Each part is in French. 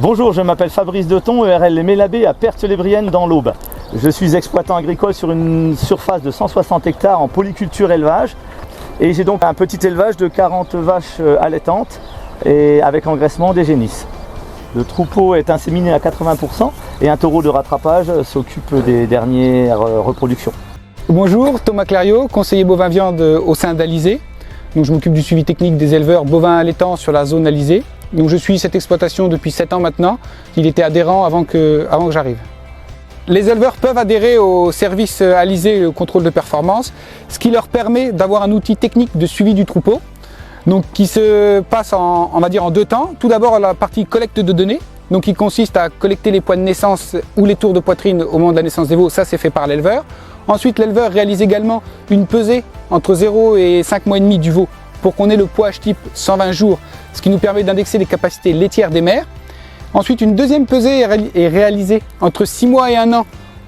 Bonjour, je m'appelle Fabrice Deton, ERL Les Mélabés à Perth-les-Briennes dans l'Aube. Je suis exploitant agricole sur une surface de 160 hectares en polyculture élevage. Et j'ai donc un petit élevage de 40 vaches allaitantes et avec engraissement des génisses. Le troupeau est inséminé à 80% et un taureau de rattrapage s'occupe des dernières reproductions. Bonjour, Thomas Clariot, conseiller bovin viande au sein d'Alizé. Donc je m'occupe du suivi technique des éleveurs bovins allaitants sur la zone Alizé. Donc je suis cette exploitation depuis 7 ans maintenant. Il était adhérent avant que j'arrive. Les éleveurs peuvent adhérer au service Alizé, au contrôle de performance, ce qui leur permet d'avoir un outil technique de suivi du troupeau. Donc qui se passe on va dire en 2 temps. Tout d'abord la partie collecte de données, donc qui consiste à collecter les poids de naissance ou les tours de poitrine au moment de la naissance des veaux, ça c'est fait par l'éleveur. Ensuite l'éleveur réalise également une pesée entre 0 et 5 mois et demi du veau pour qu'on ait le poids type 120 jours, ce qui nous permet d'indexer les capacités laitières des mères. Ensuite une deuxième pesée est réalisée entre 6 mois et 1 an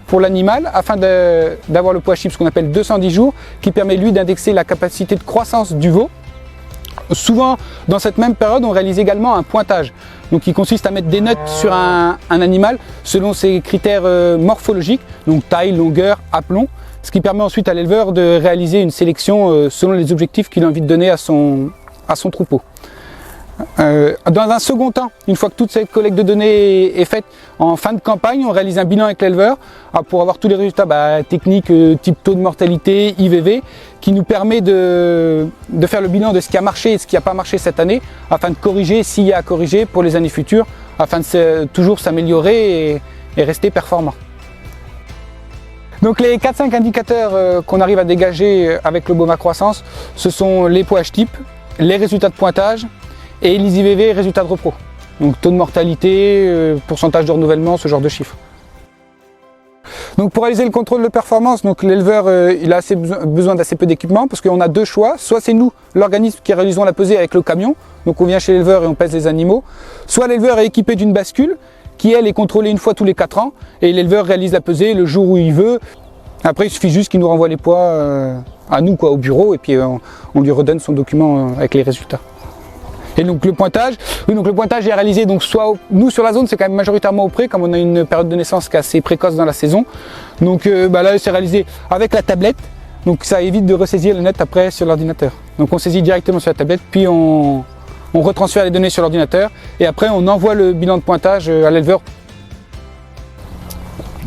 pour l'animal afin d'avoir le poids type, ce qu'on appelle 210 jours, qui permet lui d'indexer la capacité de croissance du veau. Souvent, dans cette même période, on réalise également un pointage, donc qui consiste à mettre des notes sur un animal selon ses critères morphologiques, donc taille, longueur, aplomb, ce qui permet ensuite à l'éleveur de réaliser une sélection selon les objectifs qu'il a envie de donner à son troupeau. Dans un second temps, une fois que toute cette collecte de données est faite, en fin de campagne, on réalise un bilan avec l'éleveur pour avoir tous les résultats techniques, type taux de mortalité, IVV, qui nous permet de faire le bilan de ce qui a marché et ce qui n'a pas marché cette année, afin de corriger s'il y a à corriger pour les années futures, afin de toujours s'améliorer et rester performant. Donc les 4-5 indicateurs qu'on arrive à dégager avec le bovin croissance, ce sont les poids type, les résultats de pointage, et les IVV, résultats de repro. Donc taux de mortalité, pourcentage de renouvellement, ce genre de chiffres. Donc pour réaliser le contrôle de performance, l'éleveur il a besoin d'assez peu d'équipement parce qu'on a 2 choix. Soit c'est nous, l'organisme, qui réalisons la pesée avec le camion, donc on vient chez l'éleveur et on pèse les animaux. Soit l'éleveur est équipé d'une bascule qui elle est contrôlée une fois tous les 4 ans et l'éleveur réalise la pesée le jour où il veut. Après il suffit juste qu'il nous renvoie les poids à nous au bureau et puis on lui redonne son document avec les résultats. Et donc le pointage, est réalisé soit nous sur la zone, c'est quand même majoritairement au pré, comme on a une période de naissance qui est assez précoce dans la saison. Donc là c'est réalisé avec la tablette, donc ça évite de ressaisir les notes après sur l'ordinateur. Donc on saisit directement sur la tablette, puis on retransfère les données sur l'ordinateur et après on envoie le bilan de pointage à l'éleveur.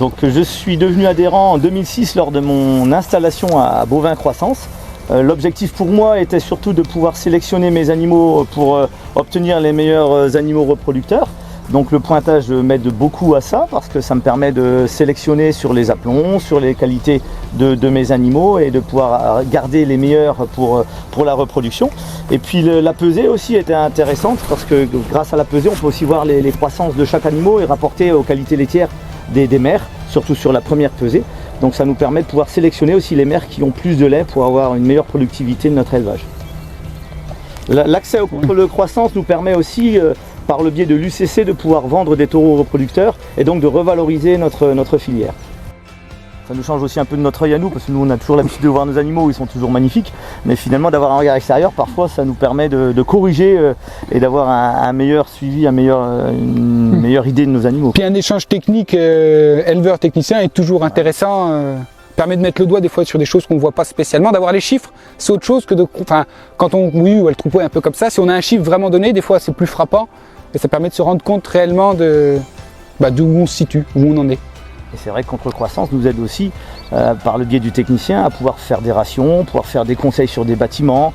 Donc je suis devenu adhérent en 2006 lors de mon installation à Bovin Croissance. L'objectif pour moi était surtout de pouvoir sélectionner mes animaux pour obtenir les meilleurs animaux reproducteurs. Donc le pointage m'aide beaucoup à ça parce que ça me permet de sélectionner sur les aplombs, sur les qualités de mes animaux et de pouvoir garder les meilleurs pour la reproduction. Et puis la pesée aussi était intéressante parce que grâce à la pesée on peut aussi voir les croissances de chaque animal et rapporter aux qualités laitières des mères, surtout sur la première pesée. Donc ça nous permet de pouvoir sélectionner aussi les mères qui ont plus de lait pour avoir une meilleure productivité de notre élevage. L'accès au contrôle de croissance nous permet aussi, par le biais de l'UCC, de pouvoir vendre des taureaux reproducteurs et donc de revaloriser notre filière. Ça nous change aussi un peu de notre œil à nous parce que nous on a toujours l'habitude de voir nos animaux, ils sont toujours magnifiques, mais finalement d'avoir un regard extérieur, parfois ça nous permet de corriger et d'avoir un meilleur suivi, une meilleure idée de nos animaux. Puis un échange technique éleveur-technicien est toujours intéressant, permet de mettre le doigt des fois sur des choses qu'on ne voit pas spécialement, d'avoir les chiffres, c'est autre chose que quand le troupeau est un peu comme ça, si on a un chiffre vraiment donné, des fois c'est plus frappant et ça permet de se rendre compte réellement d'où on se situe, où on en est. Et c'est vrai que Contrôle Croissance nous aide aussi, par le biais du technicien, à pouvoir faire des rations, pouvoir faire des conseils sur des bâtiments,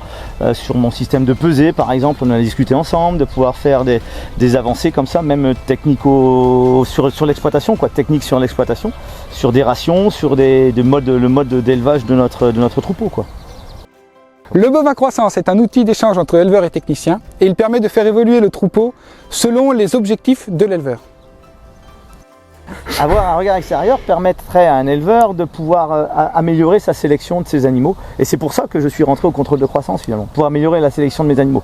sur mon système de pesée par exemple, on en a discuté ensemble, de pouvoir faire des avancées comme ça, même sur l'exploitation, technique sur l'exploitation, sur des rations, sur le mode d'élevage de notre troupeau. Le bovin croissance est un outil d'échange entre éleveurs et techniciens et il permet de faire évoluer le troupeau selon les objectifs de l'éleveur. Avoir un regard extérieur permettrait à un éleveur de pouvoir améliorer sa sélection de ses animaux et c'est pour ça que je suis rentré au contrôle de croissance finalement, pour améliorer la sélection de mes animaux.